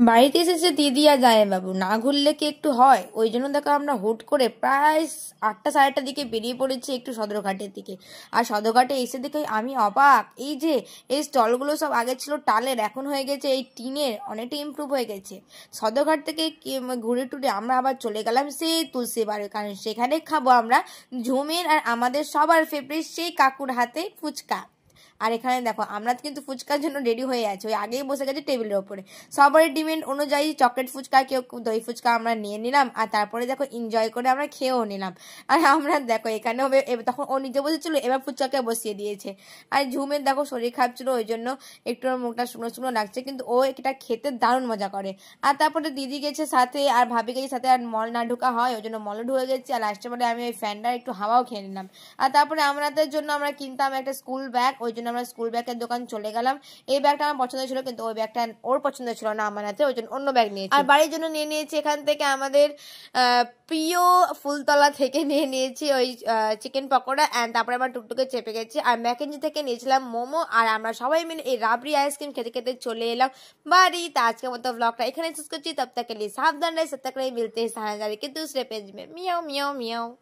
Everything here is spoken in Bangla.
বাড়িতে এসেছে দিদি আর জামাইবাবু, না ঘুরলে কি একটু হয়? ওই জন্য দেখো আমরা হুট করে প্রায় 8টা 8:30টার দিকে বেরিয়ে পড়েছি একটু সদরঘাটের দিকে। আর সদরঘাটে এসে দেখে আমি অবাক, এই যে এই স্টলগুলো সব আগে ছিল টালের, এখন হয়ে গেছে এই টিনের, অনেকটা ইমপ্রুভ হয়ে গেছে। সদরঘাট থেকে ঘুরে টুরে আমরা আবার চলে গেলাম সেই তুলসী বাড়ি, কারণ সেখানে খাবো আমরা ঝুমের আর আমাদের সবার ফেভারিট সেই কাকুর হাতে ফুচকা। আর এখানে দেখো আমরা কিন্তু ফুচকার জন্য রেডি হয়ে আছি, ওই আগেই বসে গেছে টেবিলের ওপরে। সবারই ডিমান্ড অনুযায়ী চকলেট ফুচকা, কেউ দই ফুচকা আমরা নিয়ে নিলাম, আর তারপরে দেখো এনজয় করে আমরা খেয়েও নিলাম। আর আমরা দেখো এখানেও তখন ও নিজে বসেছিল, এবার ফুচকাকে বসিয়ে দিয়েছে। আর ঝুমের দেখো শরীর খারাপ ছিল, ওই জন্য একটু ওর মুখটা শুকনো শুকনো লাগছে, কিন্তু ও এটা খেতে দারুণ মজা করে। আর তারপরে দিদি গেছে সাথে, আর ভাবি গেছে সাথে, আর মল না ঢোকা হয় ওই জন্য মলে ঢুকে গেছি। আর লাস্টে পরে আমি ওই ফ্যানটার একটু হাওয়াও খেয়ে নিলাম। আর তারপরে আমাদের জন্য আমরা কিনতাম একটা স্কুল ব্যাগ, ওই জন্য আমরা স্কুল ব্যাগের দোকান চলে গেলাম। এই ব্যাগটা আমার পছন্দ ছিল, কিন্তু ওই ব্যাগটা ওর পছন্দ ছিল না আমার হাতে, ওই জন্য অন্য ব্যাগ নিয়েছি। আর বাড়ির জন্য নিয়ে নিয়েছি এখান থেকে আমাদের প্রিয় ফুলতলা থেকে নিয়ে নিয়েছি ওই চিকেন পকোড়া, অ্যান্ড তারপরে আমরা টুকটুকে চেপে গেছি। আর ম্যাকেঞ্জি থেকে নিয়েছিলাম মোমো, আর আমরা সবাই মিলে এই রাবড়ি আইসক্রিম খেতে খেতে চলে এলাম বাড়ি। তা আজকের মতো ব্লগটা এখানে শেষ করছি। তব তক के लिए सावधान रहे, सब तक रहे, मिलते हैं साना जारी के दूसरे पेज में। मियाओ मियाओ मियाओ।